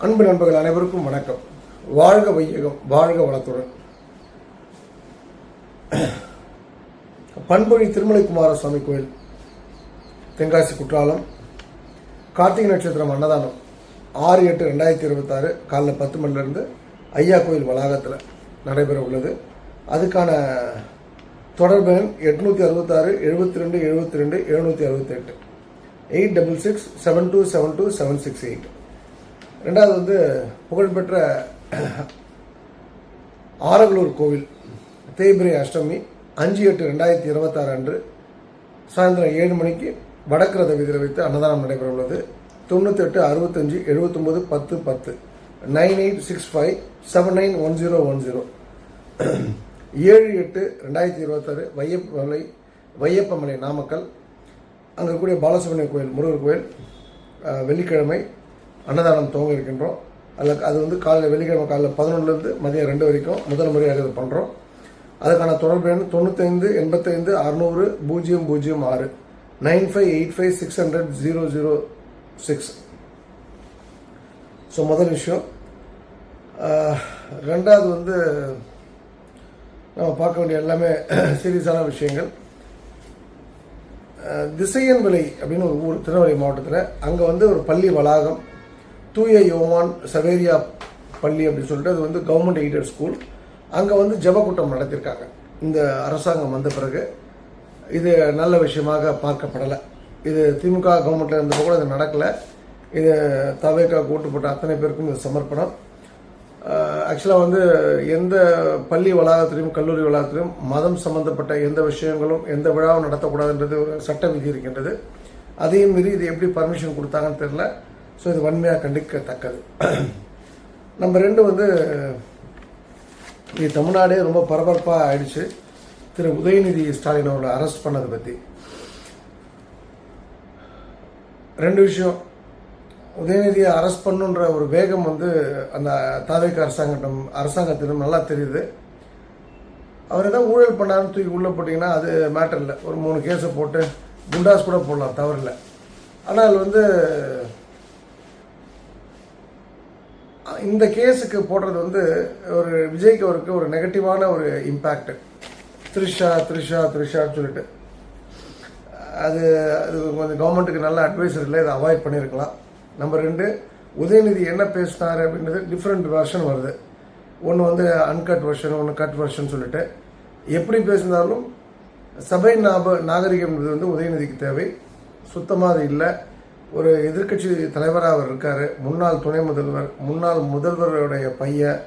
அன்பு நண்பர்கள் அனைவருக்கும் வணக்கம். வாழ்க வையகம், வாழ்க வளத்துடன். பண்பொழி திருமலை குமாரசுவாமி கோயில், தென்காசி குற்றாலம், கார்த்திகை நட்சத்திரம் அன்னதானம் 6/8/2026 காலைல 10 மணிலேருந்து ஐயா கோயில் வளாகத்தில் நடைபெற உள்ளது. அதுக்கான தொடர்பு எண் 866 72 72 768 866 7272 768. ரெண்டாவது புகழ்பெற்ற ஆரகலூர் கோவில் தேய்பிரை அஷ்டமி 5/8/2026 அன்று சாயந்தரம் 7 மணிக்கு வடக்கு ரத வீதியில் வைத்து அன்னதானம் நடைபெற உள்ளது. 98 65 79 10 10 9865 791010 7/8/2026 வையப்பமலை நாமக்கல். அங்கே கூடிய பாலசுப்ரமணிய கோயில் முருகர் கோயில் வெள்ளிக்கிழமை அன்னதானம் துவங்க இருக்கின்றோம். அது காலையில் வெள்ளிக்கிழமை காலையில் 11லேருந்து மதியம் 2 வரைக்கும் முதல் முறையாக இது பண்ணுறோம். அதுக்கான தொடர்பு எண் 95 85 600 006 9585 600 006. ஸோ முதல் விஷயம். ரெண்டாவது நம்ம பார்க்க வேண்டிய எல்லாமே சீரியஸான விஷயங்கள். திசையன் விலை அப்படின்னு ஒரு ஊர் திருநெல்வேலி மாவட்டத்தில், அங்கே ஒரு பள்ளி வளாகம் தூய யோவான் சவேரியா பள்ளி அப்படின்னு சொல்லிட்டு அது கவர்மெண்ட் எய்டட் ஸ்கூல். அங்கே ஜெபக்கூட்டம் நடத்தியிருக்காங்க. இந்த அரசாங்கம் வந்த பிறகு இது நல்ல விஷயமாக பார்க்கப்படலை. இது திமுக கவர்மெண்ட்டில் இருந்தப்போ கூட இது நடக்கலை. இது தவேகா கூட்டுப்பட்ட அத்தனை பேருக்கும் இது சமர்ப்பணம். ஆக்சுவலாக எந்த பள்ளி வளாகத்திலையும் கல்லூரி வளாகத்திலையும் மதம் சம்பந்தப்பட்ட எந்த விஷயங்களும் எந்த விழாவும் நடத்தக்கூடாதுன்றது ஒரு சட்ட விதி இருக்கின்றது. அதையும் மீறி இது எப்படி பர்மிஷன் கொடுத்தாங்கன்னு தெரியல. ஸோ இது வன்மையாக கண்டிக்கத்தக்கது. நம்பர் 2 இது தமிழ்நாடே ரொம்ப பரபரப்பாக ஆயிடுச்சு. திரு உதயநிதி ஸ்டாலின் அவர்களை அரெஸ்ட் பண்ணதை பற்றி 2 விஷயம். உதயநிதியை அரெஸ்ட் பண்ணுன்ற ஒரு வேகம் அந்த தாவேக அரசாங்கத்திடம் நல்லா தெரியுது. அவர் ஏதாவது ஊழல் பண்ணாருன்னு தூக்கி உள்ளே போட்டிங்கன்னா அது மேட்டர் இல்லை. ஒரு 3 கேஸை போட்டு குண்டாஸ் கூட போடலாம், தவறில்லை. ஆனால் இந்த கேஸுக்கு போடுறது ஒரு விஜய்க்கு அவருக்கு ஒரு நெகட்டிவான ஒரு இம்பேக்ட். த்ரிஷான்னு சொல்லிட்டு அது கொஞ்சம் கவர்மெண்ட்டுக்கு நல்ல அட்வைசர் இல்லை, இதை அவாய்ட் பண்ணியிருக்கலாம். நம்பர் 2, உதயநிதி என்ன பேசினார் அப்படின்றது டிஃப்ரெண்ட் வெர்ஷன் வருது. ஒன்று அன்கட் வெர்ஷன், ஒன்று கட் வெர்ஷன் சொல்லிட்டு. எப்படி பேசினாலும் சபை நாகரிகம் என்பது உதயநிதிக்கு தேவை. சுத்தமாக அது இல்லை. ஒரு எதிர்கட்சி தலைவராக அவர் இருக்கார். முன்னாள் துணை முதல்வர், முன்னாள் முதல்வருடைய பையன்,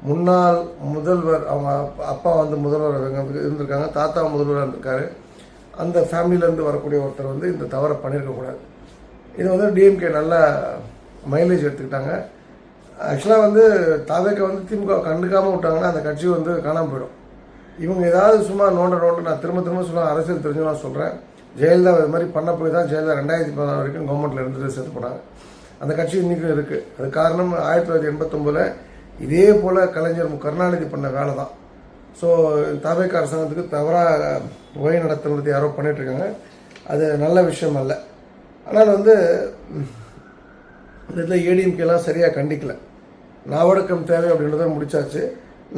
முன்னாள் முதல்வர், அவங்க அப்பா முதல்வர் இருந்திருக்காங்க, தாத்தா முதல்வராக இருந்திருக்காரு. அந்த ஃபேமிலியிலேருந்து வரக்கூடிய ஒருத்தர் இந்த தவறை பண்ணியிருக்கக்கூடாது. இது டிஎம்கே நல்லா மைலேஜ் எடுத்துக்கிட்டாங்க. ஆக்சுவலாக தாவேக்க திமுக கண்டுக்காமல் விட்டாங்கன்னா அந்த கட்சி காணாமல் போயிடும். இவங்க ஏதாவது சும்மா நோண்ட நான் திரும்ப சொல்ல அரசியல் தெரிஞ்சு நான் சொல்கிறேன். ஜெயலலிதா இது மாதிரி பண்ண போய் தான் ஜெயலலிதா 2014 வரைக்கும் கவர்மெண்ட்டில் இருந்துட்டு சேர்த்து போனாங்க. அந்த கட்சி இன்றைக்கும் இருக்குது. அது காரணம் 1989 இதே போல் கலைஞர் கருணாநிதி பண்ண வேலை தான். ஸோ தாவேக அரசாங்கத்துக்கு தவறாக வழி நடத்துறது யாரோ பண்ணிகிட்ருக்காங்க. அது நல்ல விஷயம் அல்ல. ஆனால் இதில் ஏடிஎம்கேலாம் சரியாக கண்டிக்கலை. நாவடக்கம் தேவை அப்படின்றத முடிச்சாச்சு.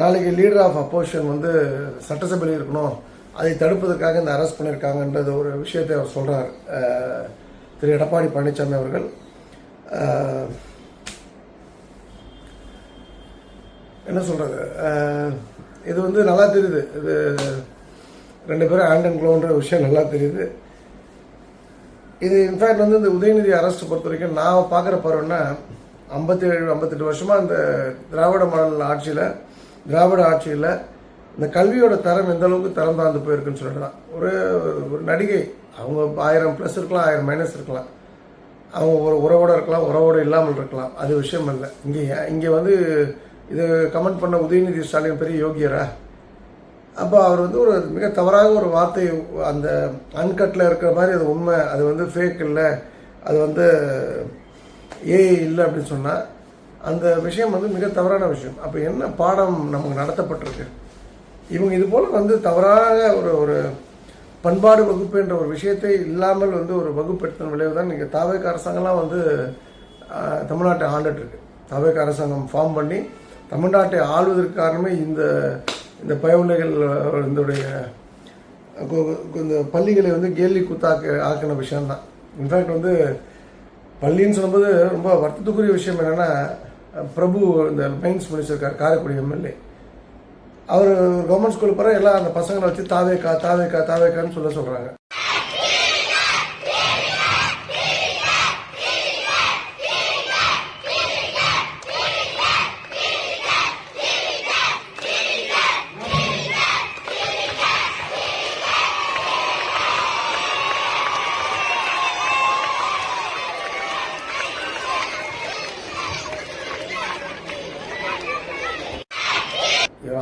நாளைக்கு லீடர் ஆஃப் அப்போசிஷன் சட்டசபையில் இருக்கணும், அதை தடுப்பதற்காக இந்த அரெஸ்ட் பண்ணியிருக்காங்கன்றது ஒரு விஷயத்தை அவர் சொல்கிறார் திரு எடப்பாடி பழனிசாமி அவர்கள். என்ன சொல்கிறது, இது நல்லா தெரியுது. இது 2 பேரும் ஹேண்ட் அண்ட் க்ளோன்ற விஷயம் நல்லா தெரியுது. இது இன்ஃபேக்ட் இந்த உதயநிதி அரெஸ்ட் பொறுத்த வரைக்கும் நான் பார்க்குற பருவம்னா 57-58 வருஷமாக இந்த திராவிட ஆட்சியில் இந்த கல்வியோட தரம் எந்த அளவுக்கு தரம் தாழ்ந்து போயிருக்குன்னு சொல்லிட்டு ஒரு நடிகை, அவங்க 1000+ இருக்கலாம், 1000- இருக்கலாம், அவங்க ஒரு உறவோடு இருக்கலாம், உறவோடு இல்லாமல் இருக்கலாம், அது விஷயம் இல்லை. இங்கே இது கமெண்ட் பண்ண உதயநிதி ஸ்டாலின் பெரிய யோகியரா? அப்போ அவர் ஒரு மிக தவறாக ஒரு வார்த்தை, அந்த அன்கட்டில் இருக்கிற மாதிரி அது உண்மை, அது ஃபேக் இல்லை, அது ஏஐ இல்லை அப்படின்னு சொன்னால் அந்த விஷயம் மிக தவறான விஷயம். அப்போ என்ன பாடம் நமக்கு நடத்தப்பட்டிருக்கு? இவங்க இது போல் தவறாக ஒரு பண்பாடு வகுப்பு என்ற ஒரு விஷயத்தை இல்லாமல் ஒரு வகுப்படுத்தின விளைவு தான் நீங்கள் தாவேக அரசாங்கம்லாம் தமிழ்நாட்டை ஆண்டுட்டு இருக்கு. தவேக அரசாங்கம் ஃபார்ம் பண்ணி தமிழ்நாட்டை ஆளுவதற்கு காரணமே இந்த பயவுள்ளைகள் இந்த பள்ளிகளை வந்து கேலி ஆக்கின விஷயம்தான். இன்ஃபேக்ட் வந்து பள்ளின்னு சொல்லும்போது ரொம்ப வருத்தத்துக்குரிய விஷயம் என்னென்னா, பிரபு இந்த மைன்ஸ் மினிஸ்டர் காரைக்குடி எம்எல்ஏ, அவர் கவர்மெண்ட் ஸ்கூலுக்கு போகிற எல்லாம் அந்த பசங்களை வச்சு தாவேக்கான்னு சொல்கிறாங்க.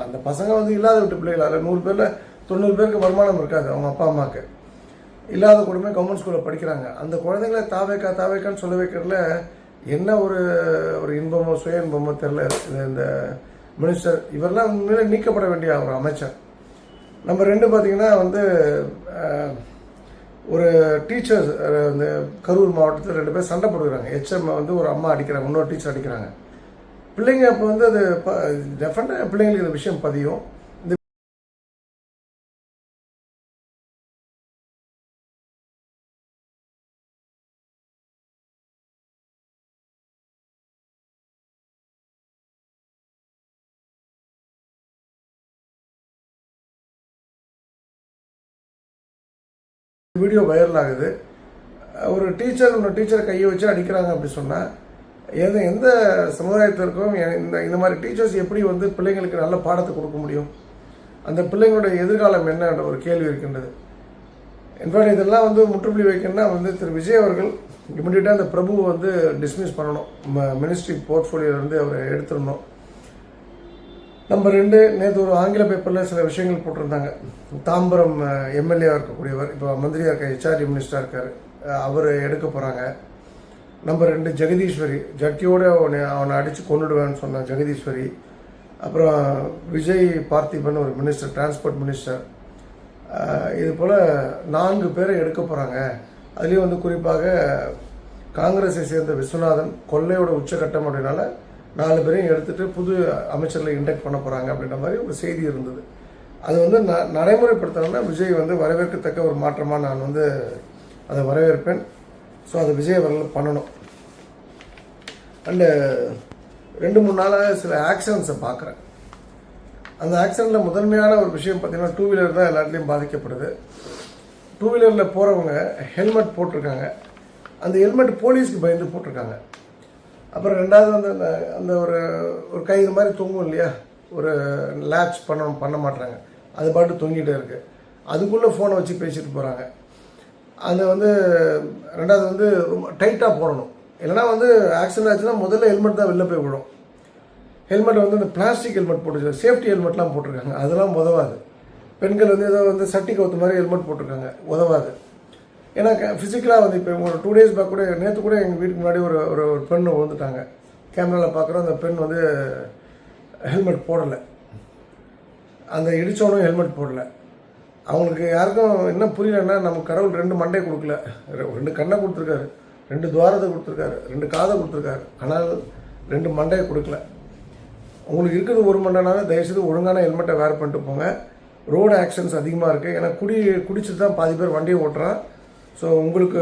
அந்த பசங்க வந்து இல்லாத விட்டு பிள்ளைகள், அதில் 100 பேரில் 90 பேருக்கு வருமானம் இருக்காது. அவங்க அப்பா அம்மாவுக்கு இல்லாத குடும்பமே கவர்மெண்ட் ஸ்கூலில் படிக்கிறாங்க. அந்த குழந்தைங்களை தாவேக்கான்னு சொல்ல வைக்கிறதுல என்ன ஒரு இன்பமோ சுய இன்பமோ தெரியல. இந்த மினிஸ்டர் இவரெல்லாம் உண்மையிலே நீக்கப்பட வேண்டிய ஒரு அமைச்சர். நம்பர் 2 பார்த்தீங்கன்னா வந்து ஒரு டீச்சர்ஸ் இந்த கரூர் மாவட்டத்தில் 2 பேர் சண்டை போடுகிறாங்க. ஹெச்எம் வந்து ஒரு அம்மா அடிக்கிறாங்க, இன்னொரு டீச்சர் அடிக்கிறாங்க. பிள்ளைங்க அப்போ வந்து அது டெஃபினட்டாக பிள்ளைங்களுக்கு இந்த விஷயம் பதியும். இந்த வீடியோ வைரல் ஆகுது. ஒரு டீச்சரை கையை வச்சு அடிக்கிறாங்க அப்படி சொன்னால் எந்த சமுதாயத்திற்கும் இந்த மாதிரி டீச்சர்ஸ் எப்படி வந்து பிள்ளைங்களுக்கு நல்ல பாடத்தை கொடுக்க முடியும்? அந்த பிள்ளைங்களுடைய எதிர்காலம் என்னன்ற ஒரு கேள்வி இருக்கின்றது. இன்ஃபேக்ட் இதெல்லாம் வந்து முற்றுப்புள்ளி வைக்கணும்னா வந்து திரு விஜய் அவர்கள் இமிடியேட்டாக அந்த பிரபுவை வந்து டிஸ்மிஸ் பண்ணணும், மினிஸ்ட்ரி போர்ட்ஃபோலியோலேருந்து அவரை எடுத்துடணும். நம்பர் 2, நேற்று ஒரு ஆங்கில பேப்பரில் சில விஷயங்கள் போட்டிருந்தாங்க. தாம்பரம் எம்எல்ஏவாக இருக்கக்கூடியவர் இப்போ மந்திரியாக இருக்க ஹெச்ஆர்டி மினிஸ்டராக இருக்கார், அவர் எடுக்க போகிறாங்க. நம்பர் 2 ஜெகதீஸ்வரி, ஜட்டியோடு அவனை அடித்து கொண்டுடுவேன்னு சொன்ன ஜெகதீஸ்வரி. அப்புறம் விஜய் பார்த்திபன் ஒரு மினிஸ்டர், டிரான்ஸ்போர்ட் மினிஸ்டர். இது போல் 4 பேரை எடுக்க போகிறாங்க. அதுலேயும் வந்து குறிப்பாக காங்கிரஸை சேர்ந்த விஸ்வநாதன் கொள்ளையோட உச்சகட்டம் அப்படின்னால 4 பேரையும் எடுத்துகிட்டு புது அமைச்சர்களை இன்டெக்ட் பண்ண போகிறாங்க அப்படின்ற மாதிரி ஒரு செய்தி இருந்தது. அது வந்து நடைமுறைப்படுத்தணும்னா விஜய் வந்து வரவேற்கத்தக்க ஒரு மாற்றமாக நான் வந்து அதை வரவேற்பேன். ஸோ அதை விஜய் அவர்கள் பண்ணணும். அண்டு 2-3 நாளாக சில ஆக்சிடென்ட்ஸை பார்க்குறேன். அந்த ஆக்சிடெண்ட்டில் முதன்மையான ஒரு விஷயம் பார்த்திங்கன்னா 2 வீலர் தான் எல்லாத்துலேயும் பாதிக்கப்படுது. 2 வீலரில் போகிறவங்க ஹெல்மெட் போட்டிருக்காங்க. அந்த ஹெல்மெட் போலீஸ்க்கு பயந்து போட்டிருக்காங்க. அப்புறம் 2வது வந்து அந்த ஒரு கயிறு மாதிரி தொங்கும் இல்லையா, ஒரு லேட்ச் பண்ண மாட்டுறாங்க, அது பாட்டு தொங்கிட்டே இருக்குது. அதுக்குள்ளே ஃபோனை வச்சு பேசிட்டு போகிறாங்க. அது வந்து 2வது வந்து ரொம்ப டைட்டாக போடணும். இல்லைனா வந்து ஆக்சிடென்ட் ஆச்சுன்னா முதல்ல ஹெல்மெட் தான் வெளில போய் விடும். ஹெல்மெட் வந்து இந்த பிளாஸ்டிக் ஹெல்மெட் போட்டு சேஃப்டி ஹெல்மெட்லாம் போட்டிருக்காங்க, அதெல்லாம் உதவாது. பெண்கள் வந்து ஏதோ வந்து சட்டி கவுத்து மாதிரி ஹெல்மெட் போட்டிருக்காங்க, உதவாது. ஏன்னா ஃபிசிக்கலாக வந்து இப்போ ஒரு 2 டேஸ் பேக் கூட நேற்று கூட எங்கள் வீட்டுக்கு முன்னாடி ஒரு பெண் விழுந்துட்டாங்க. கேமராவில் பார்க்குறோம், அந்த பெண் வந்து ஹெல்மெட் போடலை. அந்த இடித்தவனும் ஹெல்மெட் போடலை. அவங்களுக்கு யாருக்கும் என்ன புரியலன்னா, நம்ம கடவுள் 2 மண்டை கொடுக்கல, 2 கண்ணை கொடுத்துருக்காரு, 2 துவாரத்தை கொடுத்துருக்காரு, 2 காதை கொடுத்துருக்காரு, ஆனால் 2 மண்டையை கொடுக்கல. உங்களுக்கு இருக்கிறது 1 மண்டைனாலும் தயவுசெய்து ஒழுங்கான ஹெல்மெட்டை வேர் பண்ணிட்டு போங்க. ரோடு ஆக்சிடென்ட்ஸ் அதிகமாக இருக்குது. ஏன்னா குடிச்சிட்டு தான் பாதி பேர் வண்டியை ஓட்டுறான். ஸோ உங்களுக்கு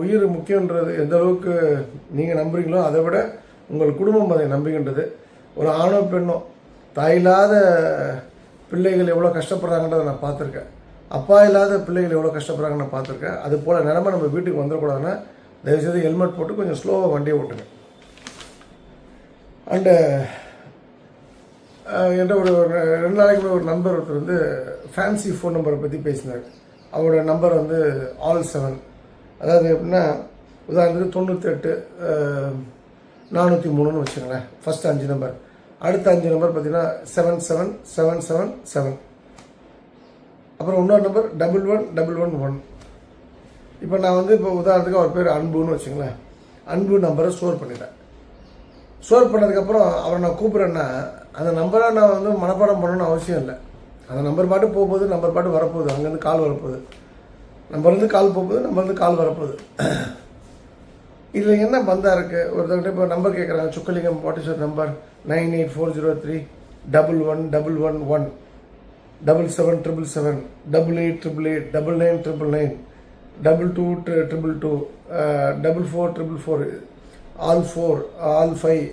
உயிர் முக்கியன்றது எந்த அளவுக்கு நீங்கள் நம்புறீங்களோ அதை விட உங்கள் குடும்பம் அதை நம்புகின்றது. ஒரு ஆணோ பெண்ணோ தாயில்லாத பிள்ளைகள் எவ்வளோ கஷ்டப்படுறாங்கன்றதை நான் பார்த்துருக்கேன். அப்பா இல்லாத பிள்ளைகள் எவ்வளோ கஷ்டப்படுறாங்கன்னு நான் பார்த்துருக்கேன். அது போல் நிலைமை நம்ம வீட்டுக்கு வந்துடக்கூடாதுன்னா தயவுசெய்து ஹெல்மெட் போட்டு கொஞ்சம் ஸ்லோவாக வண்டியை ஓட்டுங்க. அண்டு என்ற ஒரு 2 நாளைக்கு ஒரு நண்பர் ஒருத்தர் வந்து ஃபேன்சி ஃபோன் நம்பரை பற்றி பேசினார். அவரோட நம்பர் வந்து ஆல் 7, அதாவது எப்படின்னா உதாரணத்துக்கு 98 403ன்னு வச்சுங்களேன். ஃபஸ்ட் 5 நம்பர், அடுத்த 5 நம்பர் பார்த்தீங்கன்னா 77777. அப்புறம் இன்னொரு நம்பர் 11111. இப்போ நான் வந்து இப்போ உதாரணத்துக்கு அவர் பேர் அன்புன்னு வச்சுங்களேன். அன்பு நம்பரை ஸ்டோர் பண்ணிட்டேன். ஸ்டோர் பண்ணதுக்கப்புறம் அவரை நான் கூப்பிட்றேன்னா அந்த நம்பரை நான் வந்து மனப்பாடம் பண்ணணும்னு அவசியம் இல்லை. அந்த நம்பர் பாட்டு போகும்போது, நம்பர் பாட்டு வரப்போகுது, அங்கேருந்து கால் வரப்போகுது, நம்பர்லேருந்து கால் போகும்போது, நம்பர்லேருந்து கால் வரப்போகுது. இதில் என்ன பந்தா இருக்குது? ஒருத்தர்கிட்ட இப்போ நம்பர் கேட்குறாங்க, Sukkalingam what is your number, 9840311111 7777 8888 9999 2222 4444 all 4 all 5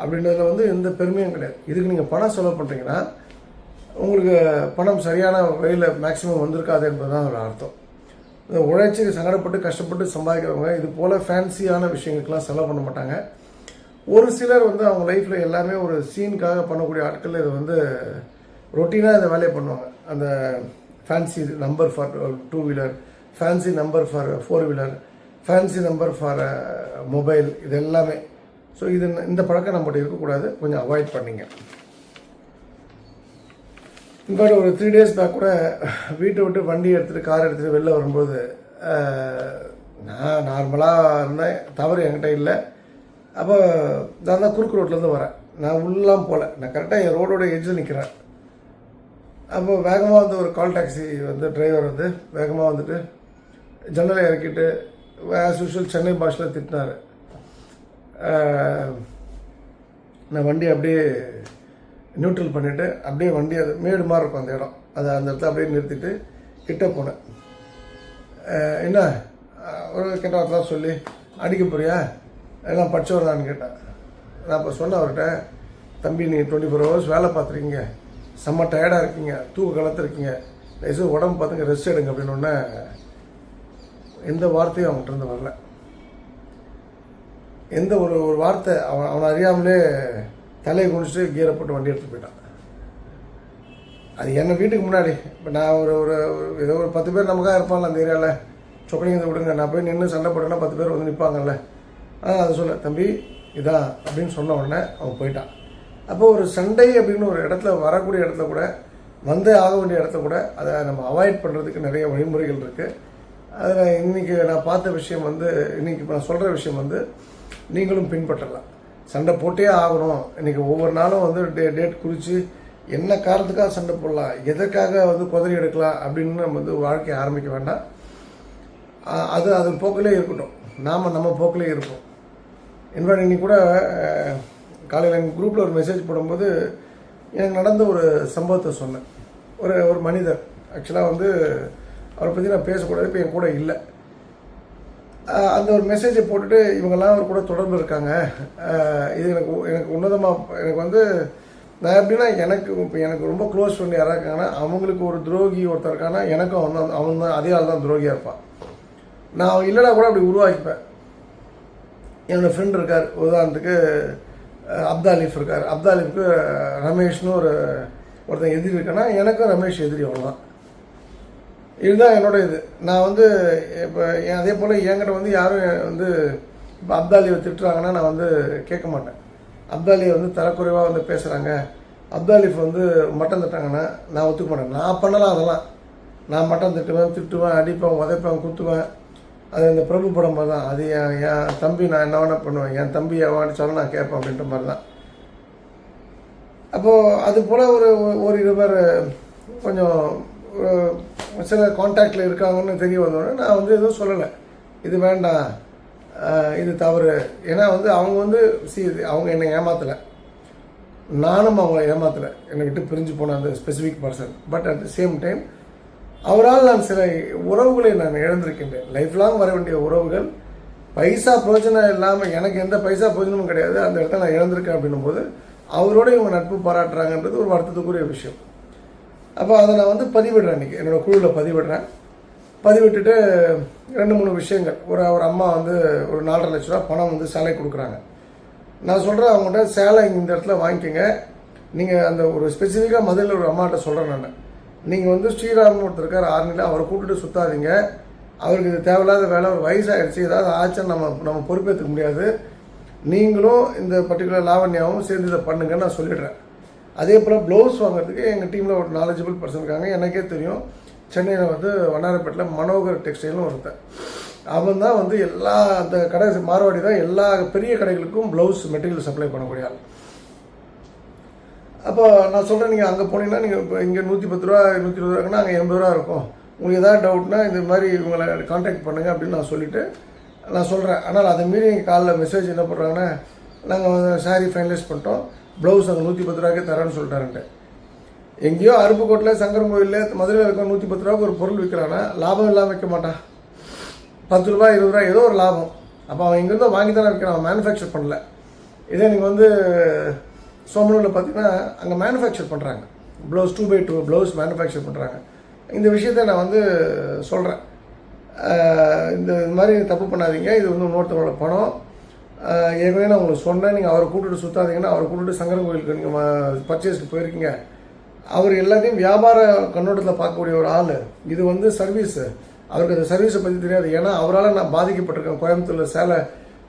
அப்படின்றதுல வந்து எந்த பெருமையும் கிடையாது. இதுக்கு நீங்கள் பணம் செலவு பண்ணுறீங்கன்னா உங்களுக்கு பணம் சரியான வழியில் மேக்ஸிமம் வந்திருக்காது என்பது தான் ஒரு அர்த்தம். இந்த உழைச்சி சங்கடப்பட்டு கஷ்டப்பட்டு சம்பாதிக்கிறவங்க இது போல் ஃபேன்சியான விஷயங்களுக்கெல்லாம் செலவு பண்ண மாட்டாங்க. ஒரு சிலர் வந்து அவங்க லைஃப்பில் எல்லாமே ஒரு சீனுக்காக பண்ணக்கூடிய ஆட்கள் இதை வந்து ரொட்டீனாக இந்த வேலையை பண்ணுவாங்க. அந்த fancy number for 2 wheeler, fancy number for 4 wheeler, fancy number for mobile, இது எல்லாமே. ஸோ இந்த பழக்கம் நம்மகிட்ட இருக்கக்கூடாது, கொஞ்சம் அவாய்ட் பண்ணிங்க. இன்ஃபேக்ட் ஒரு 3 days பேக் கூட வீட்டை விட்டு வண்டி எடுத்துகிட்டு கார் எடுத்துகிட்டு வெளில வரும்போது நான் நார்மலாக இருந்தேன், தவறு என்கிட்ட இல்லை. அப்போ நான் தான் குறுக்கு ரோட்லேருந்து வரேன், நான் உள்ளலாம் போகல, நான் கரெக்டாக என் ரோடோட எட்ஜில் நிற்கிறேன். அப்போ வேகமாக வந்து ஒரு கால் டாக்ஸி வந்து டிரைவர் வந்து வேகமாக வந்துட்டு ஜன்னலை இறக்கிட்டு ஆஸ் யூஷுவல் சென்னை பாஷையில் திட்டினார். நான் வண்டி அப்படியே நியூட்ரல் பண்ணிவிட்டு அப்படியே வண்டி அது மேடு மாதிரி இருக்கும் அந்த இடம், அந்த இடத்துல அப்படியே நிறுத்திட்டு கிட்ட போனேன். என்ன ஒரு கெட்ட வார்த்தை சொல்லி அடிக்க போறியா, எல்லாம் படித்தவரான்னு கேட்டேன். நான் இப்போ சொன்னேன் அவர்கிட்ட, தம்பி நீங்கள் 24 hours வேலை பார்த்துருக்கீங்க, செம்ம டயர்டாக இருக்கீங்க, தூக்க கலத்துருக்கீங்க, தயவுசெய்து உடம்பு பார்த்துங்க, ரெஸ்ட் எடுங்க அப்படின்னோடனே எந்த வார்த்தையும் அவங்ககிட்ட இருந்து வரல. எந்த ஒரு வார்த்தை அவனை அறியாமலே தலையை குடிச்சிட்டு கீரை போட்டு வண்டி எடுத்துகிட்டு போயிட்டான். அது என்ன வீட்டுக்கு முன்னாடி. இப்போ நான் ஒரு ஏதோ ஒரு 10 பேர் நமக்காக இருப்பான்ல அந்த ஏரியாவில், சொக்கலிங்க விடுங்க, நான் போய் நின்று சண்டை போட்டேன்னா 10 பேர் வந்து நிற்பாங்கல்ல, அதை சொல்ல தம்பி இதான் அப்படின்னு சொன்ன உடனே அவன் போயிட்டான். அப்போ ஒரு சண்டை அப்படின்னு ஒரு இடத்துல வரக்கூடிய இடத்துல கூட, வந்தே ஆக வேண்டிய இடத்துல கூட அதை நம்ம அவாய்ட் பண்ணுறதுக்கு நிறைய வழிமுறைகள் இருக்குது. அதில் இன்றைக்கி நான் பார்த்த விஷயம் வந்து, இன்றைக்கி இப்போ நான் சொல்கிற விஷயம் வந்து நீங்களும் பின்பற்றலாம். சண்டை போட்டே ஆகணும், இன்றைக்கி ஒவ்வொரு நாளும் வந்து டேட் குறித்து என்ன காரணத்துக்காக சண்டை போடலாம், எதற்காக வந்து குதிரை எடுக்கலாம் அப்படின்னு நம்ம வந்து வாழ்க்கையை ஆரம்பிக்க வேண்டாம். அது போக்கிலே இருக்கட்டும், நாம் நம்ம போக்கிலே இருப்போம். இன்ஃபேக்ட் இன்னைக்கு கூட காலையில் எங்கள் குரூப்பில் ஒரு மெசேஜ் போடும்போது எனக்கு நடந்த ஒரு சம்பவத்தை சொன்னேன். ஒரு மனிதர் ஆக்சுவலாக வந்து அவரை பற்றி நான் பேசக்கூடாது, இப்போ என் கூட இல்லை. அந்த ஒரு மெசேஜை போட்டுட்டு இவங்கெல்லாம் அவர் கூட தொடர்பு இருக்காங்க, இது எனக்கு உன்னதமாக எனக்கு வந்து நான் எப்படின்னா எனக்கு ரொம்ப க்ளோஸ் ஃப்ரெண்ட் யாராக இருக்காங்கன்னா அவங்களுக்கு ஒரு துரோகி ஒருத்தர் இருக்காங்கன்னா எனக்கும் அவன் தான் அதே ஆள் தான் துரோகியாக இருப்பான். நான் இல்லைனா கூட அப்படி உருவாக்கிப்பேன். என்னோடய ஃப்ரெண்ட் இருக்கார், உதாரணத்துக்கு அப்தாலிஃப் இருக்கார், அப்தாலிஃப்க்கு ரமேஷ்னு ஒருத்தன் எதிரி இருக்கேன்னா எனக்கும் ரமேஷ் எதிரி அவ்வளோதான். இதுதான் என்னோட இது. நான் வந்து இப்போ அதே போல் என்கிட்ட வந்து யாரும் வந்து இப்போ அப்தாலியை திட்டுறாங்கன்னா நான் வந்து கேட்க மாட்டேன். அப்தாலியை வந்து தரக்குறைவாக வந்து பேசுகிறாங்க, அப்தாலிஃப் வந்து மட்டம் தட்டாங்கன்னா நான் ஒத்துக்க மாட்டேன். நான் பண்ணலாம் அதெல்லாம், நான் மட்டம் திட்டுவேன், அடிப்பேன், உதைப்பேன், குத்துவேன். அது இந்த பிரபு படம் மாதிரி தான். அது என் தம்பி, நான் என்ன வேணா பண்ணுவேன், என் தம்பி எவன் அடித்தாலும் நான் கேட்பேன் அப்படின்ற மாதிரி தான். அப்போது அது போல் ஒரு 2 பேர் கொஞ்சம் சில கான்டாக்டில் இருக்காங்கன்னு தெரிய வந்தோடனே நான் வந்து எதுவும் சொல்லலை, இது வேண்டாம், இது தவறு. ஏன்னா வந்து அவங்க வந்து அவங்க என்னை ஏமாத்தலை, நானும் அவங்கள ஏமாத்தலை, என்னை விட்டு பிரிஞ்சு போன அந்த specific person. But at the same time அவரால் நான் சில உறவுகளை நான் இழந்திருக்கின்றேன். லைஃப் லாங் வர வேண்டிய உறவுகள், பைசா பிரயோஜனம் இல்லாமல் எனக்கு எந்த பைசா பிரயோஜனமும் கிடையாது, அந்த இடத்த நான் இழந்திருக்கேன் அப்படின்னும் போது அவரோட இவங்க நட்பு பாராட்டுறாங்கன்றது ஒரு வருத்தத்துக்குரிய விஷயம். அப்போ அதை நான் வந்து பதிவிடுறேன், இன்றைக்கி என்னோடய குழுவில் பதிவிடுறேன். பதிவிட்டுட்டு 2-3 விஷயங்கள். ஒரு அம்மா வந்து ஒரு 4.5 லட்ச ரூபா பணம் வந்து சேலை கொடுக்குறாங்க. நான் சொல்கிறேன் அவங்கள்ட்ட, சேலை இந்த இடத்துல வாங்கிக்கோங்க, நீங்கள் அந்த ஒரு ஸ்பெசிஃபிக்காக மதுரையில் ஒரு அம்மாட்ட சொல்கிறேன் நான், நீங்கள் வந்து ஸ்ரீராம்னு ஒருத்தர் இருக்கார் ஆர்மியில், அவரை கூப்பிட்டுட்டு சுற்றாதீங்க, அவருக்கு இது தேவையில்லாத வேலை, ஒரு வயசாகிடுச்சு, ஏதாவது ஆச்சுன்னு நம்ம பொறுப்பேற்றுக்க முடியாது, நீங்களும் இந்த பர்டிகுலர் லாவண்யாவும் சேர்ந்து இதை பண்ணுங்கன்னு நான் சொல்லிடுறேன். அதே போல் ப்ளவுஸ் வாங்குறதுக்கு எங்கள் டீமில் ஒரு நாலேஜபிள் பர்சன் இருக்காங்க, எனக்கே தெரியும். சென்னையில் வந்து வண்ணாரப்பேட்டில் மனோகர் டெக்ஸ்டைல்னு ஒருத்தன், அவன் தான் வந்து எல்லா அந்த கடை மார்வாடி தான் எல்லா பெரிய கடைகளுக்கும் ப்ளவுஸ் மெட்டீரியல் சப்ளை பண்ணக்கூடிய ஆள். அப்போ நான் சொல்கிறேன், நீங்கள் அங்கே போனீங்கன்னா நீங்கள் இப்போ இங்கே 110 ரூபா 120 ரூபாங்கன்னா அங்கே 80 ரூபா இருக்கும், உங்களுக்கு எதாவது டவுட்னா இந்த மாதிரி இவங்களை கான்டாக்ட் பண்ணுங்கள் அப்படின்னு நான் சொல்லிவிட்டு நான் சொல்கிறேன். ஆனால் அதை மீறி காலைல மெசேஜ் என்ன பண்ணுறாங்கன்னா, நாங்கள் சாரீ ஃபைனலைஸ் பண்ணிட்டோம், ப்ளவுஸ் அங்கே 110 ரூபாய்க்கு தரேன்னு சொல்லிட்டாருன்ட்டு. எங்கேயோ அருப்புக்கோட்டில் சங்கரன் கோயிலில் மதுரையில் இருக்க 110 ரூபாய்க்கு ஒரு பொருள் விற்கிறான்னா லாபம் இல்லாமல் விற்க மாட்டான். 10 ரூபா 20 ரூபா ஏதோ ஒரு லாபம். அப்போ அவன் இங்கேருந்து வாங்கி தானே விற்கிறான், அவன் மேனுஃபேக்சர் பண்ணல. இதே நீங்கள் வந்து சோமனூரில் பார்த்தீங்கன்னா அங்கே மேனுஃபேக்சர் பண்ணுறாங்க, ப்ளவுஸ் 2x2 ப்ளவுஸ் மேனுஃபேக்சர் பண்ணுறாங்க. இந்த விஷயத்த நான் வந்து சொல்கிறேன், இந்த மாதிரி தப்பு பண்ணாதீங்க, இது வந்து இன்னொருத்தவங்களோட பணம். ஏற்கனவே நான் உங்களுக்கு சொன்னேன், நீங்கள் அவரை கூப்பிட்டு சுற்றாதீங்கன்னா, அவரை கூப்பிட்டு சங்கரன் கோயிலுக்கு நீங்கள் பர்ச்சேஸ்க்கு போயிருக்கீங்க. அவர் எல்லாத்தையும் வியாபார கண்ணோட்டத்தில் பார்க்கக்கூடிய ஒரு ஆள். இது வந்து சர்வீஸு, அவருக்கு அந்த சர்வீஸை பற்றி தெரியாது. ஏன்னா அவரால் நான் பாதிக்கப்பட்டிருக்கேன். கோயம்புத்தூரில் சேலை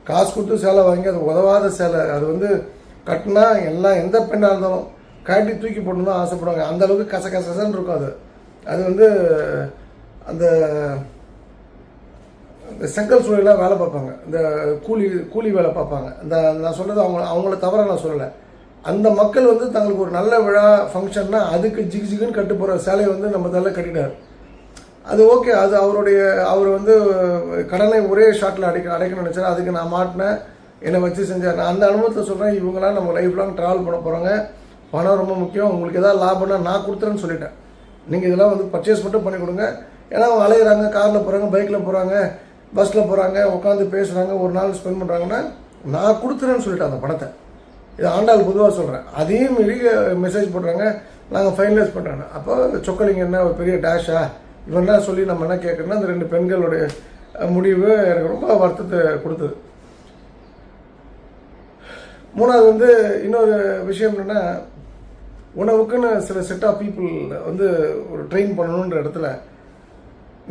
காசு கொடுத்து சேலை வாங்கி அது உதவாத சேலை, அது வந்து கட்டினா எல்லாம் எந்த பெண்ணாக இருந்தாலும் கட்டி தூக்கி போடணும் தான் ஆசைப்படுவாங்க. அந்தளவுக்கு கசன்னு இருக்கும். அது வந்து அந்த செங்கல் சூழலாக வேலை பார்ப்பாங்க, இந்த கூலி வேலை பார்ப்பாங்க. இந்த நான் சொல்கிறது அவங்கள தவிர நான் சொல்லலை. அந்த மக்கள் வந்து தங்களுக்கு ஒரு நல்ல விழா ஃபங்க்ஷன்னா அதுக்கு ஜிகுன்னு கட்டு போகிற சேலையை வந்து நம்ம தலை கட்டிட்டார். அது ஓகே, அது அவர் வந்து கடனை ஒரே ஷாட்டில் அடைக்கணும்னு நினச்சார். அதுக்கு நான் மாட்டினேன், என்னை வச்சு செஞ்சார். நான் அந்த அனுபவத்தில் சொல்கிறேன், இவங்களாம் நம்ம லைஃப் லாங் ட்ராவல் பண்ண போகிறாங்க, பணம் ரொம்ப முக்கியம், உங்களுக்கு எதாவது லாபம்னா நான் கொடுத்துறேன்னு சொல்லிட்டேன். நீங்கள் இதெல்லாம் வந்து பர்ச்சேஸ் மட்டும் பண்ணி கொடுங்க. ஏன்னா அவங்க அலையிறாங்க, காரில் போகிறாங்க, பைக்கில் போகிறாங்க, பஸ்ஸில் போகிறாங்க, உட்காந்து பேசுகிறாங்க, ஒரு நாள் ஸ்பெண்ட் பண்ணுறாங்கன்னா நான் கொடுத்துறேன்னு சொல்லிட்டேன் அந்த பணத்தை. இது ஆண்டாள் பொதுவாக சொல்கிறேன். அதையும் மீறி மெசேஜ் போடுறாங்க, நாங்கள் ஃபைனலைஸ் பண்ணுறாங்க. அப்போ சொக்கலிங்க என்ன ஒரு பெரிய டேஷா இவன்னா சொல்லி நம்ம என்ன கேட்குறோன்னா, அந்த 2 பெண்களுடைய முடிவு எனக்கு ரொம்ப வருத்தத்தை கொடுத்தது. மூணாவது வந்து இன்னொரு விஷயம் என்னென்னா, உணவுக்குன்னு சில செட் ஆஃப் பீப்புள் வந்து ஒரு ட்ரெயின் பண்ணணுன்ற இடத்துல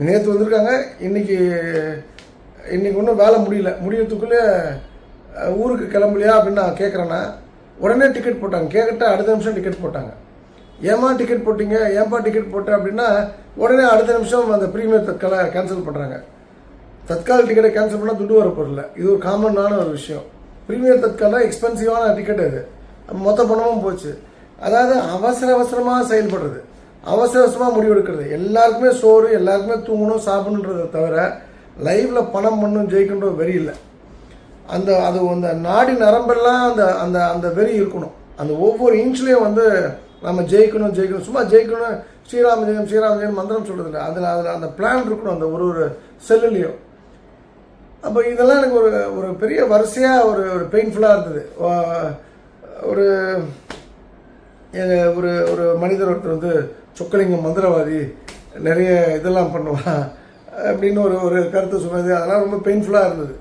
நேற்று வந்திருக்காங்க. இன்றைக்கி ஒன்றும் வேலை முடியறதுக்குள்ளே ஊருக்கு கிளம்பலையா அப்படின்னு நான் கேட்குறேன்னா உடனே டிக்கெட் போட்டாங்க. கேட்கட்ட அடுத்த நிமிஷம் டிக்கெட் போட்டாங்க. ஏமா டிக்கெட் போட்டிங்க, ஏன்பா டிக்கெட் போட்டேன் அப்படின்னா உடனே அடுத்த நிமிஷம் அந்த ப்ரீமியர் தற்காலை கேன்சல் பண்ணுறாங்க. தற்கால டிக்கெட்டை கேன்சல் பண்ணால் துட்டு வரப்போதில்லை. இது ஒரு காமனான ஒரு விஷயம். ப்ரீமியர் தற்கால எக்ஸ்பென்சிவான டிக்கெட், அது மொத்த பணமும் போச்சு. அதாவது அவசரமாக செயல்படுறது, அவசரமாக முடிவெடுக்கிறது. எல்லாருக்குமே சோறு, எல்லாருக்குமே தூங்கணும், சாப்பிடணுன்றதை தவிர லைவில் பணம் பண்ணணும் ஜெயிக்கணுன்ற வெறி இல்லை. அது அந்த நாடி நரம்பெல்லாம் அந்த அந்த வெறி இருக்கணும். அந்த ஒவ்வொரு இன்ச்லேயும் வந்து நம்ம ஜெயிக்கணும், சும்மா ஜெயிக்கணும், ஸ்ரீராம ஜெயம் மந்திரம் சொல்கிறது இல்லை. அதில் அந்த பிளான் இருக்கணும் அந்த ஒரு செல்லுலேயும். அப்போ இதெல்லாம் எனக்கு ஒரு பெரிய வரிசையாக ஒரு பெயின்ஃபுல்லாக இருந்தது. ஒரு ஒரு மனிதர் ஒருத்தர் வந்து சொக்கலிங்கம் மந்திரவாதி, நிறைய இதெல்லாம் பண்ணுவான் அப்படின்னு ஒரு கருத்தை சொன்னது. அதெல்லாம் ரொம்ப பெயின்ஃபுல்லாக இருந்தது.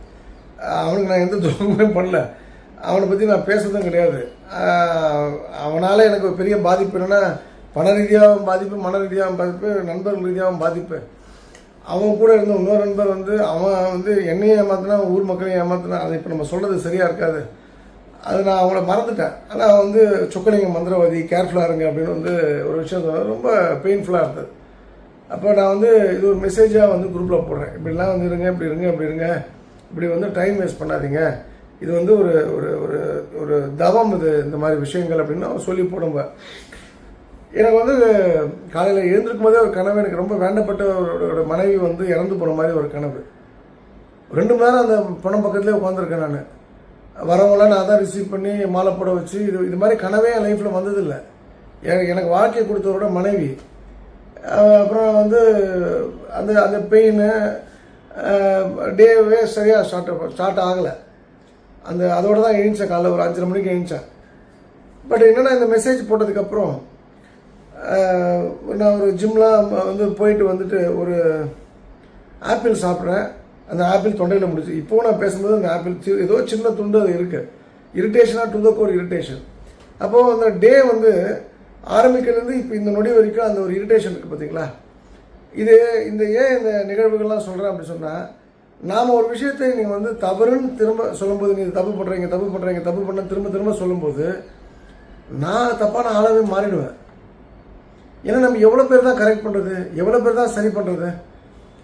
அவனுக்கு நான் எந்த துரோகமே பண்ணல, அவனை பற்றி நான் பேசுறதும் கிடையாது. அவனால் எனக்கு ஒரு பெரிய பாதிப்பு என்னென்னா, பண ரீதியாகவும் பாதிப்பு, மன ரீதியாகவும் பாதிப்பு, நண்பர்கள் ரீதியாகவும் பாதிப்பு. அவன் கூட இருந்த இன்னொரு நண்பர் வந்து அவன் வந்து என்னையும் ஏமாத்தினா, ஊர் மக்களையும் ஏமாத்தினா. அது இப்போ நம்ம சொல்கிறது சரியாக இருக்காது, அது நான் அவங்கள மறந்துட்டேன். ஆனால் அவன் வந்து சொக்கலிங்க மந்திரவாதி, கேர்ஃபுல்லாக இருங்க அப்படின்னு வந்து ஒரு விஷயம் சொன்னது ரொம்ப பெயின்ஃபுல்லாக இருந்தது. அப்போ நான் வந்து இது ஒரு மெசேஜாக வந்து குரூப்பில் போடுறேன், இப்படிலாம் வந்து இருங்க, இப்படி வந்து டைம் வேஸ்ட் பண்ணாதீங்க, இது வந்து ஒரு ஒரு ஒரு தவம், இது இந்த மாதிரி விஷயங்கள் அப்படின்னு அவன் சொல்லி போடும்ப. எனக்கு வந்து காலையில் எழுந்திருக்கும் போதே ஒரு கனவு, எனக்கு ரொம்ப வேண்டப்பட்ட ஒரு மனைவி வந்து இறந்து போகிற மாதிரி ஒரு கனவு. 2 மணி நேரம் அந்த பணம் பக்கத்துலேயே உட்காந்துருக்கேன். நான் வரவங்களாம் நான் தான் ரிசீவ் பண்ணி மாலை போட வச்சு, இது மாதிரி கனவே என் லைஃப்பில் வந்ததில்லை. எனக்கு வாழ்க்கையை கொடுத்தவரோட மனைவி. அப்புறம் வந்து அந்த பெயின் டேவே சரியாக ஸ்டார்ட் ஆகலை. அதோடு தான் எழுந்தேன், காலைல ஒரு 5:30 மணிக்கு எழுந்தேன். பட் என்னென்னா, இந்த மெசேஜ் போட்டதுக்கப்புறம் நான் ஒரு ஜிம்லாம் வந்து போயிட்டு வந்துட்டு ஒரு ஆப்பிள் சாப்பிட்றேன். அந்த ஆப்பிள் தொண்டையில் முடிச்சு. இப்போவும் நான் பேசும்போது அந்த ஆப்பிள் ஏதோ சின்ன துண்டு அது இருக்குது. இரிட்டேஷனாக டு த கோர் இரிட்டேஷன். அப்போது அந்த டே வந்து ஆரம்பிக்கிறதுலேருந்து இப்போ இந்த நொடி வரைக்கும் அந்த ஒரு இரிட்டேஷன் இருக்குது பார்த்தீங்களா. இந்த நிகழ்வுகள்லாம் சொல்கிறேன் அப்படி சொன்னால், நாம் ஒரு விஷயத்தை நீங்கள் வந்து தவறுன்னு திரும்ப சொல்லும்போது, நீங்கள் தப்பு பண்ண திரும்ப சொல்லும்போது நான் தப்பான ஆளாகவே மாறிடுவேன். ஏன்னா நம்ம எவ்வளோ பேர் தான் கரெக்ட் பண்ணுறது, எவ்வளோ பேர் தான் சரி பண்ணுறது.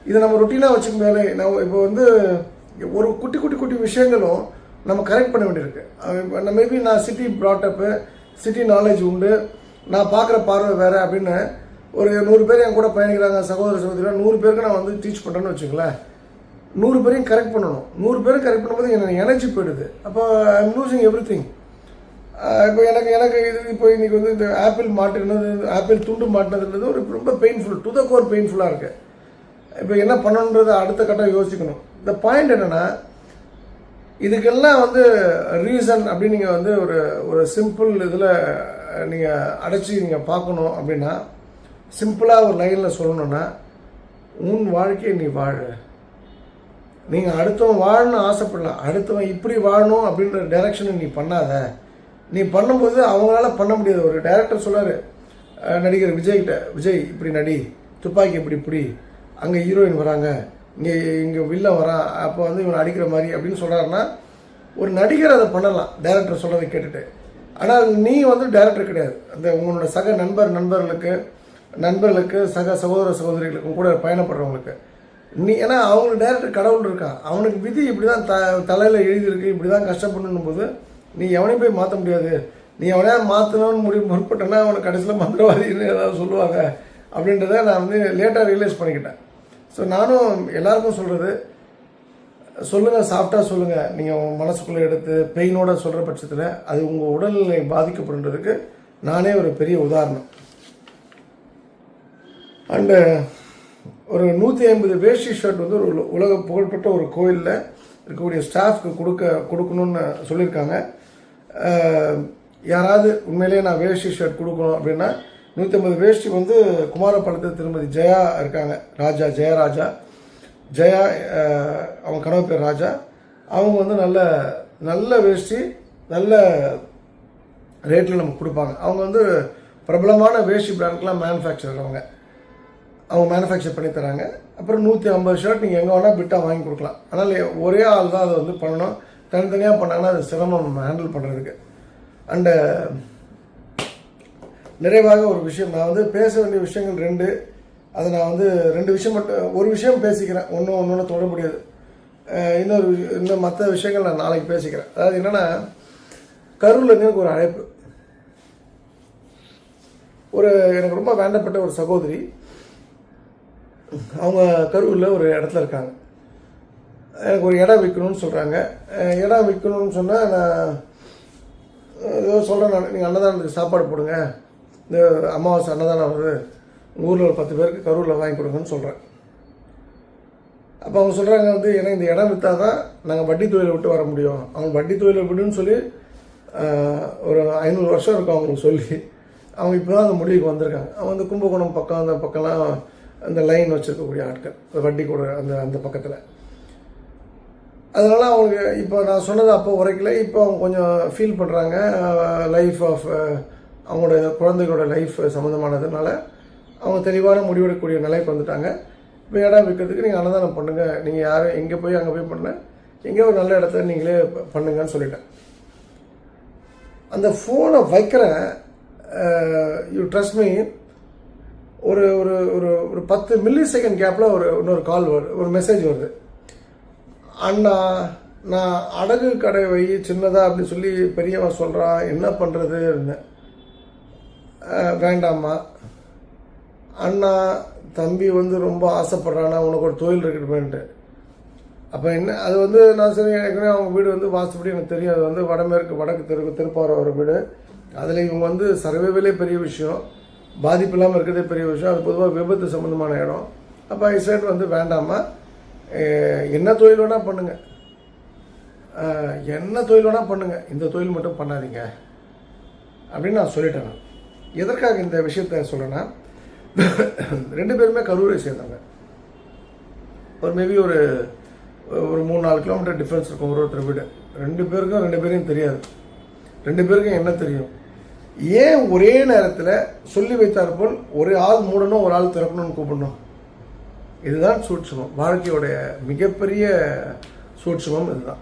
இதை நம்ம ரொட்டீனாக வச்சுக்க மேலே நம்ம இப்போ வந்து ஒரு குட்டி விஷயங்களும் நம்ம கரெக்ட் பண்ண வேண்டியிருக்கு. மேபி நான் சிட்டி ப்ராட்டப்பு, சிட்டி நாலேஜ் உண்டு, நான் பார்க்குற பார்வை வேறு அப்படின்னு ஒரு 100 பேர் என் கூட பயணிக்கிறாங்க, சகோதர சகோதரிகள் 100 பேருக்கு நான் வந்து டீச் பண்ணுறேன்னு வச்சுங்களேன். 100 பேரையும் கரெக்ட் பண்ணணும். 100 பேரும் கரெக்ட் பண்ணும்போது எனக்கு எனர்ஜி போயிடுது. அப்போ I am losing every thing. இப்போ எனக்கு இது இப்போ இன்றைக்கி வந்து இந்த ஆப்பிள் மாட்டினது, ஆப்பிள் துண்டு மாட்டினதுன்றது ஒரு ரொம்ப பெயின்ஃபுல், டு த கோர் பெயின்ஃபுல்லாக இருக்குது. இப்போ என்ன பண்ணணுன்றதை அடுத்த கட்டம் யோசிக்கணும். இந்த பாயிண்ட் என்னென்னா, இதுக்கெல்லாம் வந்து ரீசன் அப்படின்னு நீங்கள் வந்து ஒரு சிம்பிள் இதில் நீங்கள் அடைச்சி நீங்கள் பார்க்கணும் அப்படின்னா, சிம்பிளாக ஒரு லைனில் சொல்லணுன்னா, உன் வாழ்க்கையை நீ வாழ. நீங்கள் அடுத்தவன் வாழணும்னு ஆசைப்படலாம், அடுத்தவன் இப்படி வாழணும் அப்படின்ற டைரக்ஷனை நீ பண்ணாத. நீ பண்ணும்போது அவங்களால பண்ண முடியாது. ஒரு டைரக்டர் சொல்லார் நடிகர் விஜய்கிட்ட, விஜய் இப்படி நடி, துப்பாக்கி இப்படி அங்கே ஹீரோயின் வராங்க, இங்கே வில்லன் வரான், அப்போ வந்து இவனை அடிக்கிற மாதிரி அப்படின்னு சொல்கிறாருன்னா, ஒரு நடிகர் அதை பண்ணலாம் டைரக்டர் சொல்கிறதை கேட்டுட்டு. ஆனால் நீ வந்து டைரக்டர் கிடையாது. அந்த உங்களோட சக நண்பர்களுக்கு சக சகோதர சகோதரிகளுக்கும் கூட பயணப்படுறவங்களுக்கு நீ, ஏன்னா அவங்களுக்கு டைரக்டர் கடவுள் இருக்கான், அவனுக்கு விதி இப்படி தான் தலையில் எழுதியிருக்கு, இப்படி தான் கஷ்டப்படணும் போது நீ எவனையும் போய் மாற்ற முடியாது. நீ எவனையா மாற்றணும்னு முற்பட்டனா அவனுக்கு கடைசியில் மந்திரவாதின்னு ஏதாவது சொல்லுவாங்க அப்படின்றத நான் வந்து லேட்டாக ரியலைஸ் பண்ணிக்கிட்டேன். ஸோ நானும் எல்லாருக்கும் சொல்கிறது, சொல்லுங்கள், சாஃப்டாக சொல்லுங்கள். நீங்கள் உங்கள் மனசுக்குள்ளே எடுத்து பெயினோட சொல்கிற பட்சத்தில் அது உங்கள் உடல்நிலை பாதிக்கப்படுன்றதுக்கு நானே ஒரு பெரிய உதாரணம். அண்டு ஒரு 150 வேஷ்டி ஷர்ட் வந்து ஒரு உலக புகழ்பெற்ற ஒரு கோயிலில் இருக்கக்கூடிய ஸ்டாஃப்க்கு கொடுக்கணும்னு சொல்லியிருக்காங்க. யாராவது உண்மையிலேயே நான் வேஷ்டி ஷர்ட் கொடுக்கணும் அப்படின்னா 150 வேஷ்டி வந்து குமாரபாளையத்து திருமதி ஜெயா இருக்காங்க, ஜெயா அவங்க கனவு பேர் ராஜா. அவங்க வந்து நல்ல வேஷ்டி நல்ல ரேட்டில் நமக்கு கொடுப்பாங்க. அவங்க வந்து பிரபலமான வேஷ்டி பிராண்ட்க்கெலாம் மேனுஃபேக்சர் அவங்க மேனுஃபேக்சர் பண்ணி தராங்க. அப்புறம் 150 ஷர்ட் நீங்கள் எங்கே வேணால் பிட்டாக வாங்கி கொடுக்கலாம். ஆனால் ஒரே ஆள் தான் அதை வந்து பண்ணணும். தனித்தனியாக பண்ணாங்கன்னா அது சிரமம் ஹேண்டில் பண்ணுறதுக்கு. அண்டு நிறைவாக ஒரு விஷயம், நான் வந்து பேச வேண்டிய விஷயங்கள் 2, அதை நான் வந்து 2 விஷயம் மட்டும், ஒரு விஷயம் பேசிக்கிறேன், ஒன்று தொடர்புடையது. இன்னும் மற்ற விஷயங்கள் நான் நாளைக்கு பேசிக்கிறேன். அதாவது என்னென்னா, கரூர்லேருந்து எனக்கு ஒரு அழைப்பு. எனக்கு ரொம்ப வேண்டப்பட்ட ஒரு சகோதரி, அவங்க கரூரில் ஒரு இடத்துல இருக்காங்க. எனக்கு ஒரு இடம் விற்கணும்னு சொல்கிறாங்க. இடம் விற்கணும்னு சொன்னால் நான் ஏதோ சொல்கிறேன், நீங்கள் அன்னதானத்துக்கு சாப்பாடு போடுங்க, இந்த அமாவாசை அன்னதானம் வருது, உங்கள் ஊரில் ஒரு 10 பேருக்கு கரூரில் வாங்கி கொடுங்கன்னு சொல்கிறேன். அப்போ அவங்க சொல்கிறாங்க வந்து, ஏன்னா இந்த இடம் விற்றா தான் நாங்கள் வட்டி தொழிலை விட்டு வர முடியும். அவங்க வட்டி தொழிலை விட்டுன்னு சொல்லி ஒரு 500 வருஷம் இருக்கும் அவங்களுக்கு சொல்லி, அவங்க இப்போ தான் அந்த முடிவுக்கு வந்திருக்காங்க. அவங்க வந்து கும்பகோணம் பக்கம் அந்த பக்கம்லாம் அந்த லைன் வச்சுருக்கக்கூடிய ஆட்கள், வட்டி கூட அந்த பக்கத்தில். அதனால் அவங்களுக்கு இப்போ நான் சொன்னது அப்போ உரைக்கல. இப்போ அவங்க கொஞ்சம் ஃபீல் பண்ணுறாங்க, லைஃப் ஆஃப் அவங்களோட குழந்தைகளோட லைஃப் சம்மந்தமானதுனால அவங்க தெளிவான முடிவெடுக்கக்கூடிய நிலைக்கு வந்துட்டாங்க. இப்போ இடம் விற்கிறதுக்கு நீங்கள் அன்னதானம் பண்ணுங்கள், நீங்கள் யாரும் எங்கே போய் அங்கே போய் பண்ண, எங்கேயோ ஒரு நல்ல இடத்த நீங்களே பண்ணுங்கன்னு சொல்லிட்டேன். அந்த ஃபோனை வைக்கிறேன், யூ ட்ரஸ்ட் மீ, ஒரு ஒரு ஒரு ஒரு 10 மில்லி செகண்ட் கேப்பில் இன்னொரு கால் வருது, ஒரு மெசேஜ் வருது. அண்ணா, நான் அடகு கடை வை சின்னதாக அப்படின்னு சொல்லி பெரியவன் சொல்கிறான், என்ன பண்ணுறது இருந்தேன். வேண்டாம்மா அண்ணா, தம்பி வந்து ரொம்ப ஆசைப்படுறானா உனக்கு ஒரு தொழில் இருக்கட்டுமேன்ட்டு. அப்போ என்ன, அது வந்து நான் சரி, ஏற்கனவே அவங்க வீடு வந்து வாசப்படி எனக்கு தெரியும், அது வந்து வடக்கு திருப்பாரோட வீடு. அதில் இவங்க வந்து சர்வேவிலே பெரிய விஷயம், பாதிப்பு இல்லாமல் இருக்கிறதே பெரிய விஷயம், அது பொதுவாக விபத்து சம்மந்தமான இடம். அப்போ ஐசைட் வந்து வேண்டாமா, என்ன தொழில் வேணால் பண்ணுங்கள், இந்த தொழில் மட்டும் பண்ணாதீங்க அப்படின்னு நான் சொல்லிட்டேன். எதற்காக இந்த விஷயத்த சொல்கிறேன்னா, 2 பேருமே கரூரை சேர்ந்தாங்க. ஒரு மேபி ஒரு 3-4 கிலோமீட்டர் டிஃப்ரென்ஸ் இருக்கும் ஒருத்தர் வீடு. 2 பேரையும் தெரியாது. 2 பேருக்கும் என்ன தெரியும், ஏன் ஒரே நேரத்தில் சொல்லி வைத்தார் போல் ஒரு ஆள் மூடணும், ஒரு ஆள் திறக்கணும்னு கூப்பிடணும்? இதுதான் சூட்சுமம், வாழ்க்கையோடைய மிகப்பெரிய சூட்சுமம் இதுதான்.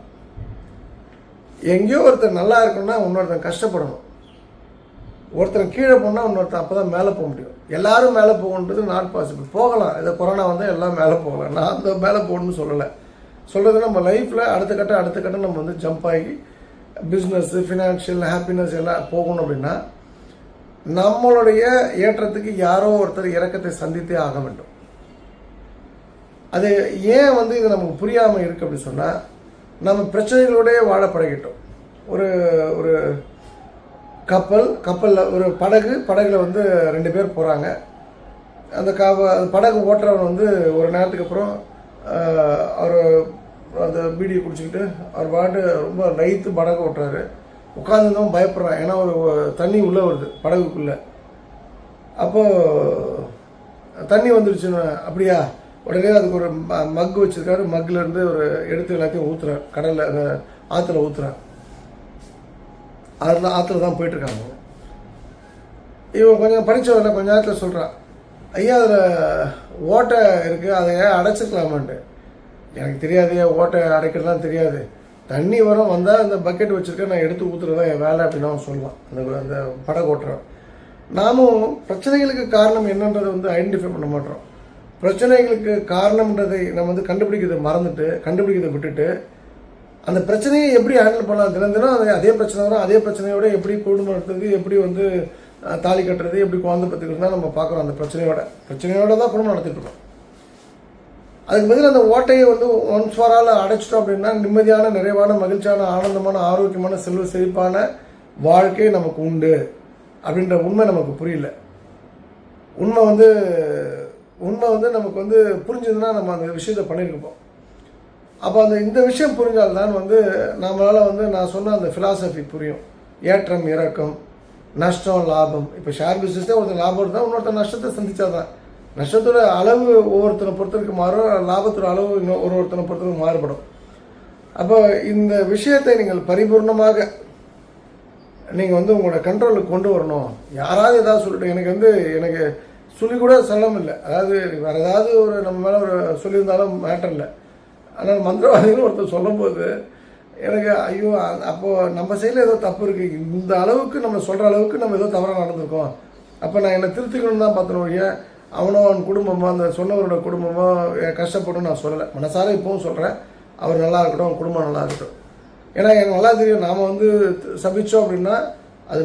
எங்கேயோ ஒருத்தர் நல்லா இருக்கணும்னா இன்னொருத்தன் கஷ்டப்படணும், ஒருத்தர் கீழே போனால் இன்னொருத்தன் அப்போ தான் மேலே போக முடியும். எல்லாரும் மேலே போகணுன்றது நாட் பாசிபிள். போகலாம், இதை கொரோனா வந்தால் எல்லாம் மேலே போகலாம், நான் அந்த மேலே போகணும்னு சொல்லலை. சொல்கிறது நம்ம லைஃப்பில் அடுத்த கட்டம் நம்ம வந்து ஜம்ப் ஆகி பிஸ்னஸ்ஸு, ஃபினான்ஷியல், ஹாப்பினஸ் எல்லாம் போகணும் அப்படின்னா நம்மளுடைய ஏற்றத்துக்கு யாரோ ஒருத்தர் இறக்கத்தை சந்தித்தே ஆக வேண்டும். அது ஏன் வந்து இது நமக்கு புரியாமல் இருக்குது அப்படின்னு சொன்னால், நம்ம பிரச்சனைகளோடய வாழ பழகிட்டோம். ஒரு ஒரு கப்பலில் ஒரு படகுல வந்து 2 பேர் போகிறாங்க. அந்த படகு ஓட்டுறவன் வந்து ஒரு நேரத்துக்கு அப்புறம் அவர் அந்த பீடியை குடிச்சிக்கிட்டு அவர் பாட்டு ரொம்ப லைத்து படகு ஓட்டுறாரு. உட்காந்துருந்தவன் பயப்படுறான். ஏன்னா ஒரு தண்ணி உள்ளே வருது படகுக்குள்ளே. அப்போது தண்ணி வந்துடுச்சுன்னு, அப்படியா, உடனே அதுக்கு ஒரு மக்கு வச்சுருக்காரு. மக்கிலேருந்து ஒரு எடுத்து எல்லாத்தையும் ஊற்றுறார். கடலில் அந்த ஆற்றுல ஊற்றுறார். ஆற்றுல தான் போயிட்டுருக்காங்க. இவன் கொஞ்சம் படித்தவரை கொஞ்ச நேரத்தில் சொல்கிறான், ஐயா அதில் ஓட்டை இருக்குது, அதை அடைச்சிக்கலாமான்ட்டு. எனக்கு தெரியாது, ஓட்டை அடைக்கிறதுலாம் தெரியாது. தண்ணி வந்தால் அந்த பக்கெட் வச்சுருக்கேன், நான் எடுத்து ஊற்றுறதான் என் வேலை அப்படின்னு அவன் சொல்லுவான். அந்த படகு ஓட்டுறான். நாமும் பிரச்சனைகளுக்கு காரணம் என்னன்றதை வந்து ஐடென்டிஃபை பண்ண மாட்டோம். பிரச்சனைகளுக்கு காரணம்ன்றதை நம்ம வந்து கண்டுபிடிக்கிறதை விட்டுட்டு அந்த பிரச்சனையை எப்படி ஹேண்டில் பண்ணலாம், தினம் அதே பிரச்சனை வரும். அதே பிரச்சனையோட எப்படி குடும்பம் நடத்துறது, எப்படி வந்து தாலி கட்டுறது, எப்படி குழந்தை பத்துக்கிறது தான் நம்ம பார்க்குறோம். அந்த பிரச்சனையோட தான் குடும்பம் நடத்திட்டு இருக்கோம். அதுக்கு பதில் அந்த ஓட்டையை வந்து ஒன்ஸ் ஃபார் ஆல் அடைச்சிட்டோம் அப்படின்னா நிம்மதியான, நிறைவான, மகிழ்ச்சியான, ஆனந்தமான, ஆரோக்கியமான, செல்வ செழிப்பான வாழ்க்கை நமக்கு உண்டு அப்படின்ற உண்மை நமக்கு புரியல. உண்மை வந்து நமக்கு வந்து புரிஞ்சதுன்னா நம்ம அந்த விஷயத்தை பண்ணியிருப்போம். அப்போ இந்த விஷயம் புரிஞ்சால்தான் வந்து நம்மளால் வந்து நான் சொன்ன அந்த ஃபிலாசபி புரியும். ஏற்றம் இறக்கம், நஷ்டம் லாபம். இப்போ ஷேர் பிஸ்னஸ்லேயே ஒருத்தர் லாபம் இருந்தால் இன்னொருத்தர் நஷ்டத்தை சந்திச்சாதான். நஷ்டத்தோட அளவு ஒவ்வொருத்தனை பொறுத்தவரைக்கும் மாறும், லாபத்தோட அளவு ஒருத்தனை பொறுத்தவரைக்கும் மாறுபடும். அப்போ இந்த விஷயத்தை நீங்கள் பரிபூர்ணமாக நீங்கள் வந்து உங்களோட கண்ட்ரோலுக்கு கொண்டு வரணும். யாராவது ஏதாவது சொல்லிட்டு எனக்கு சொல்லி கூட சொல்லம் இல்லை. அதாவது வேறு ஏதாவது ஒரு நம்ம மேலே ஒரு சொல்லியிருந்தாலும் மேட்டர் இல்லை. ஆனால் மந்திரவாதிகள் ஒருத்தர் சொல்லும்போது எனக்கு ஐயோ, அப்போது நம்ம சைடில் ஏதோ தப்பு இருக்குது, இந்த அளவுக்கு நம்ம சொல்கிற அளவுக்கு நம்ம ஏதோ தவறாக நடந்திருக்கோம், அப்போ நான் என்னை திருத்திக்கணும்னு தான் பார்த்தேன். அவனோ அவன் குடும்பமோ அந்த சொன்னவரோட குடும்பமோ கஷ்டப்படும் நான் சொல்லலை. மனசார இப்போவும் சொல்கிறேன், அவர் நல்லா இருக்கட்டும், அவன் குடும்பம் நல்லா இருக்கட்டும். ஏன்னா எனக்கு நல்லா தெரியும், நாம் வந்து சபிச்சோம் அப்படின்னா அது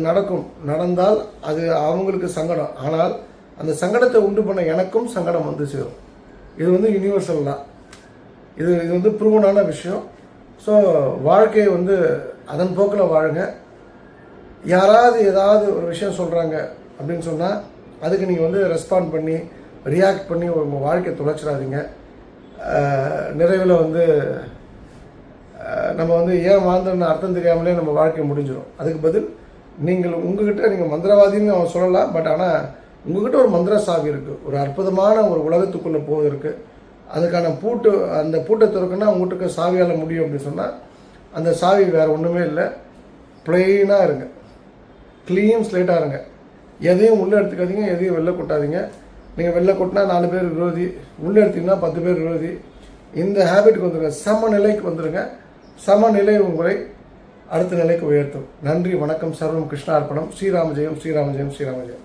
நடந்தால் அது அவங்களுக்கு சங்கடம். ஆனால் அந்த சங்கடத்தை உண்டு பண்ண எனக்கும் சங்கடம் வந்து சேரும். இது வந்து யூனிவர்சல் தான். இது வந்து ப்ரூவனான விஷயம். ஸோ வாழ்க்கையை வந்து அதன் போக்கில் வாழுங்க. யாராவது ஏதாவது ஒரு விஷயம் சொல்கிறாங்க அப்படின்னு சொன்னால் அதுக்கு நீங்கள் வந்து ரெஸ்பாண்ட் பண்ணி ரியாக்ட் பண்ணி உங்கள் வாழ்க்கையை தொலைச்சிடாதீங்க. நிறைவில் வந்து நம்ம வந்து ஏன் வாழ்ந்தோன்னு அர்த்தம் தெரியாமலே நம்ம வாழ்க்கை முடிஞ்சிடும். அதுக்கு பதில் நீங்கள் மந்திரவாதின்னு அவன் சொல்லலாம். பட் ஆனால் உங்ககிட்ட ஒரு மந்திர சாவி இருக்குது. ஒரு அற்புதமான ஒரு உலகத்துக்குள்ளே போவதற்கு அதுக்கான அந்த பூட்டை திறக்குன்னா உங்கள்கிட்ட சாவியால் முடியும் அப்படின்னு சொன்னால் அந்த சாவி வேறு ஒன்றுமே இல்லை. ப்ளெயினாக இருங்க, க்ளீன் ஸ்லேட்டாக இருங்க. எதையும் உள்ளே எடுத்துக்காதீங்க, எதையும் வெளில கொட்டாதீங்க. நீங்கள் வெளில கொட்டினா 4 பேர் விரோதி, உள்ளே எடுத்தீங்கன்னா 10 பேர் விரோதி. இந்த ஹேபிட்டுக்கு வந்துடுங்க, சமநிலைக்கு வந்துடுங்க. சமநிலை உங்களை அடுத்த நிலைக்கு உயர்த்தும். நன்றி, வணக்கம். சர்வம் கிருஷ்ணார்ப்பணம். ஸ்ரீராம ஜெயம், ஸ்ரீராம ஜெயம், ஸ்ரீராம ஜெயம்.